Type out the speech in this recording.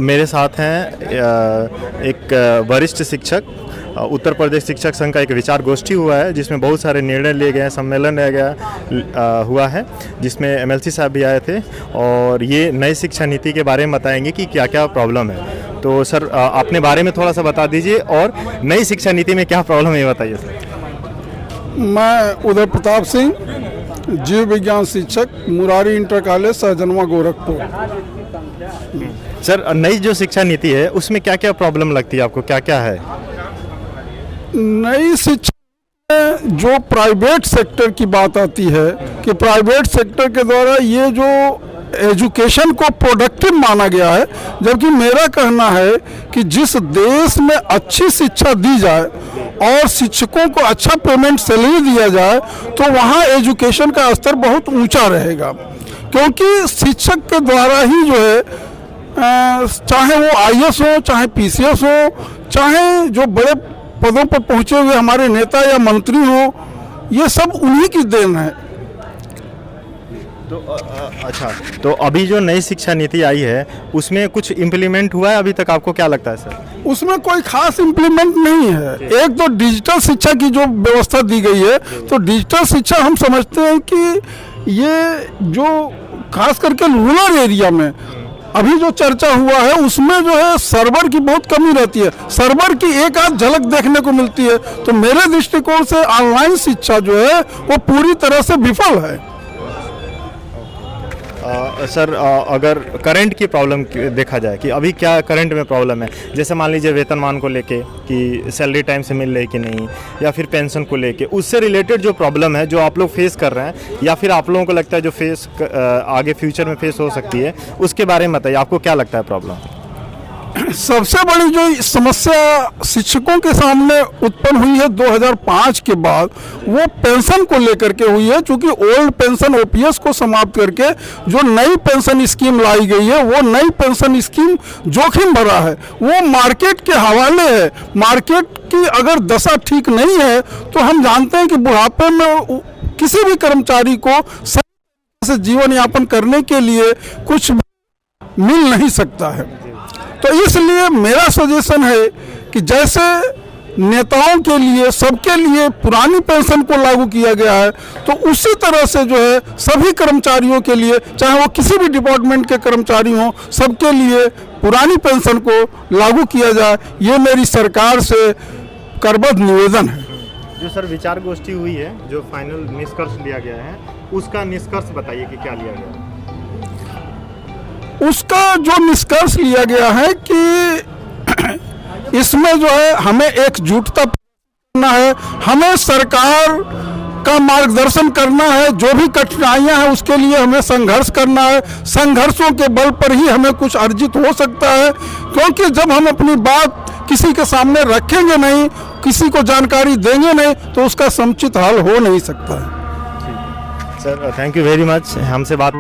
मेरे साथ हैं एक वरिष्ठ शिक्षक। उत्तर प्रदेश शिक्षक संघ का एक विचार गोष्ठी हुआ है जिसमें बहुत सारे निर्णय लिए गए हैं, सम्मेलन हुआ है जिसमें एमएलसी साहब भी आए थे और ये नई शिक्षा नीति के बारे में बताएंगे कि क्या क्या प्रॉब्लम है। तो सर अपने बारे में थोड़ा सा बता दीजिए और नई शिक्षा नीति में क्या प्रॉब्लम है ये बताइए सर। मैं उदय प्रताप सिंह, जीव विज्ञान शिक्षक, Murari inter college, Sahjanwa, Gorakhpur. Sir नई जो शिक्षा नीति है उसमें क्या क्या प्रॉब्लम लगती है आपको, क्या क्या है? नई शिक्षा में जो प्राइवेट सेक्टर की बात आती है कि प्राइवेट सेक्टर के द्वारा ये जो एजुकेशन को प्रोडक्टिव माना गया है, जबकि मेरा कहना है कि जिस देश में अच्छी शिक्षा दी जाए और शिक्षकों को अच्छा पेमेंट सैलरी दिया जाए तो वहाँ एजुकेशन का स्तर बहुत ऊंचा रहेगा, क्योंकि शिक्षक के द्वारा ही जो है चाहे वो आईएएस हो, चाहे पीसीएस हो, चाहे जो बड़े पदों पर पहुंचे हुए हमारे नेता या मंत्री हो, ये सब उन्हीं की देन है। तो अच्छा, तो अभी जो नई शिक्षा नीति आई है उसमें कुछ इम्प्लीमेंट हुआ है अभी तक, आपको क्या लगता है सर? उसमें कोई खास इम्प्लीमेंट नहीं है। एक तो डिजिटल शिक्षा की जो व्यवस्था दी गई है, तो डिजिटल शिक्षा हम समझते हैं कि ये जो खास करके रूरल एरिया में अभी जो चर्चा हुआ है उसमें जो है सर्वर की बहुत कमी रहती है, सर्वर की एक आध झलक देखने को मिलती है। तो मेरे दृष्टिकोण से ऑनलाइन शिक्षा जो है वो पूरी तरह से विफल है। सर अगर करंट की प्रॉब्लम देखा जाए कि अभी क्या करंट में प्रॉब्लम है, जैसे मान लीजिए वेतनमान को लेके कि सैलरी टाइम से मिल रही कि नहीं, या फिर पेंशन को लेके, उससे रिलेटेड जो प्रॉब्लम है जो आप लोग फेस कर रहे हैं या फिर आप लोगों को लगता है जो आगे फ्यूचर में फेस हो सकती है, उसके बारे में बताइए, आपको क्या लगता है प्रॉब्लम? सबसे बड़ी जो समस्या शिक्षकों के सामने उत्पन्न हुई है 2005 के बाद, वो पेंशन को लेकर के हुई है। चूंकि ओल्ड पेंशन ओपीएस को समाप्त करके जो नई पेंशन स्कीम लाई गई है, वो नई पेंशन स्कीम जोखिम भरा है, वो मार्केट के हवाले है। मार्केट की अगर दशा ठीक नहीं है तो हम जानते हैं कि बुढ़ापे में किसी भी कर्मचारी को सही से जीवन यापन करने के लिए कुछ मिल नहीं सकता है। तो इसलिए मेरा सजेशन है कि जैसे नेताओं के लिए, सबके लिए पुरानी पेंशन को लागू किया गया है, तो उसी तरह से जो है सभी कर्मचारियों के लिए, चाहे वो किसी भी डिपार्टमेंट के कर्मचारी हों, सबके लिए पुरानी पेंशन को लागू किया जाए। ये मेरी सरकार से करबद्ध निवेदन है। जो सर विचार गोष्ठी हुई है, जो फाइनल निष्कर्ष लिया गया है, उसका निष्कर्ष बताइए कि क्या लिया गया? उसका जो निष्कर्ष लिया गया है कि इसमें जो है हमें एकजुटता करना है, हमें सरकार का मार्गदर्शन करना है, जो भी कठिनाइयां हैं उसके लिए हमें संघर्ष करना है। संघर्षों के बल पर ही हमें कुछ अर्जित हो सकता है, क्योंकि जब हम अपनी बात किसी के सामने रखेंगे नहीं, किसी को जानकारी देंगे नहीं, तो उसका समुचित हल हो नहीं सकता है। Sir thank you very much हमसे बात